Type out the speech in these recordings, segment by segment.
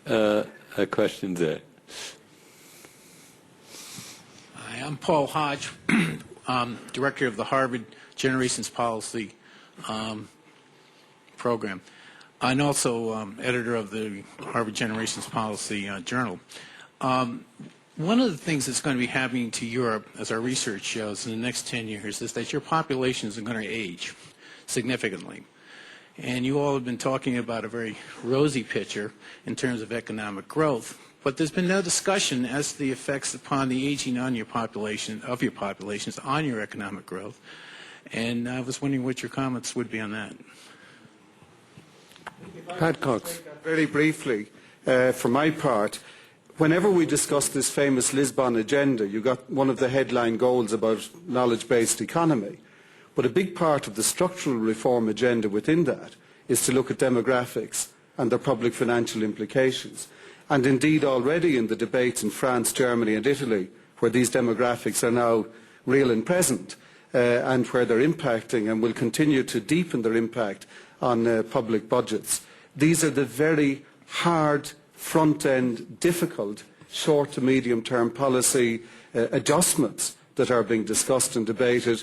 A question there. Hi, I'm Paul Hodge, Director of the Harvard Generations Policy Program, and also editor of the Harvard Generations Policy Journal. One of the things that's going to be happening to Europe, as our research shows, in the next 10 years is that your populations are going to age significantly. And you all have been talking about a very rosy picture in terms of economic growth, but there's been no discussion as to the effects upon the aging on your population, of your populations, on your economic growth. And I was wondering what your comments would be on that. Pat Cox. Very briefly, for my part, whenever we discuss this famous Lisbon agenda, you got one of the headline goals about knowledge-based economy. But a big part of the structural reform agenda within that is to look at demographics and their public financial implications. And indeed already in the debates in France, Germany and Italy, where these demographics are now real and present, and where they're impacting and will continue to deepen their impact on public budgets, these are the very hard, front-end, difficult, short to medium-term policy adjustments that are being discussed and debated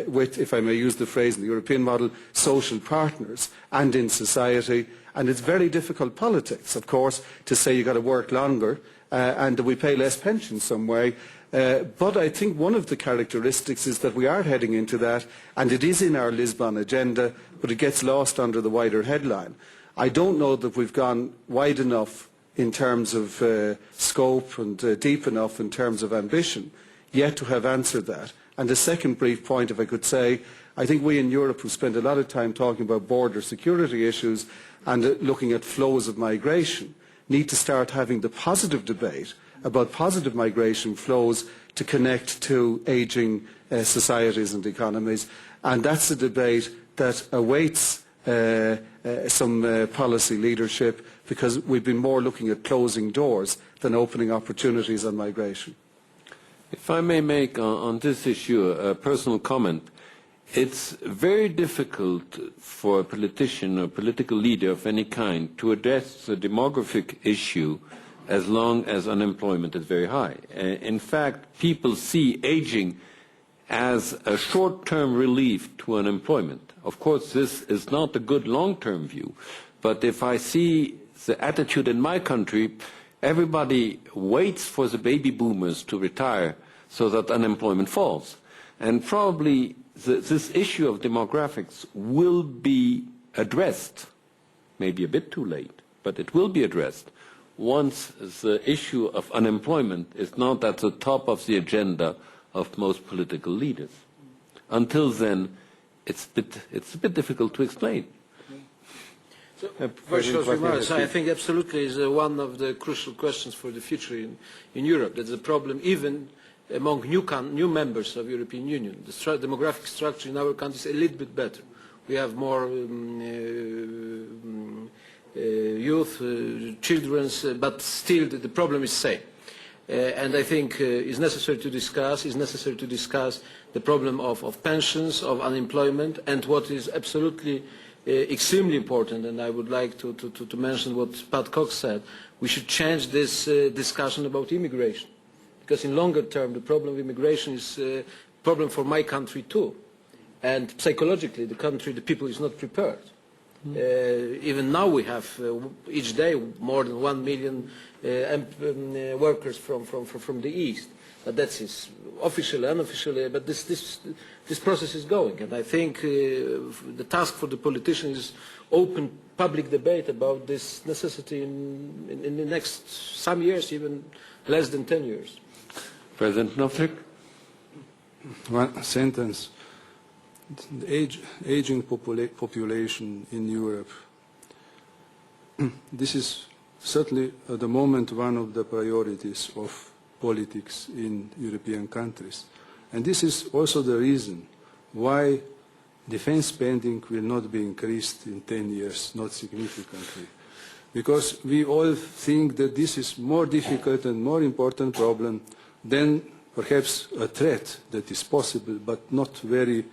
with, if I may use the phrase in the European model, social partners and in society. And it's very difficult politics, of course, to say you've got to work longer and that we pay less pension some way. But I think one of the characteristics is that we are heading into that, and it is in our Lisbon agenda, but it gets lost under the wider headline. I don't know that we've gone wide enough in terms of scope and deep enough in terms of ambition yet to have answered that. And the second brief point, if I could say, I think we in Europe who spend a lot of time talking about border security issues and looking at flows of migration need to start having the positive debate about positive migration flows to connect to ageing societies and economies. And that's a debate that awaits some policy leadership, because we've been more looking at closing doors than opening opportunities on migration. If I may make on this issue a personal comment, it's very difficult for a politician or political leader of any kind to address the demographic issue as long as unemployment is very high. In fact, people see aging as a short-term relief to unemployment. Of course, this is not a good long-term view, but if I see the attitude in my country, everybody waits for the baby boomers to retire so that unemployment falls. And probably this issue of demographics will be addressed, maybe a bit too late, but it will be addressed once the issue of unemployment is not at the top of the agenda of most political leaders. Until then, it's a bit difficult to explain. So, very short remarks. I think absolutely is one of the crucial questions for the future in Europe. That's a problem even among new members of the European Union. The demographic structure in our country is a little bit better. We have more youth, children, but still the problem is the same. And I think it's necessary to discuss the problem of pensions, of unemployment, and what is absolutely extremely important, and I would like to mention what Pat Cox said, we should change this discussion about immigration. Because in longer term, the problem of immigration is a problem for my country too. And psychologically, the people is not prepared. Even now we have each day more than 1 million workers from the East. But that is officially, unofficially, but this process is going. And I think the task for the politicians is open public debate about this necessity in the next some years, even less than 10 years. President Novak? One sentence. The aging population in Europe. This is certainly at the moment one of the priorities of politics in European countries. And this is also the reason why defense spending will not be increased in 10 years, not significantly. Because we all think that this is more difficult and more important problem than perhaps a threat that is possible, but not very,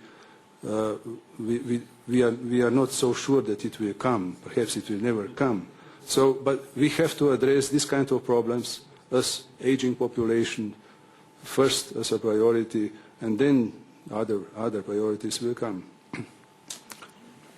we are not so sure that it will come. Perhaps it will never come. So, but we have to address this kind of problems as aging population first as a priority, and then other priorities will come.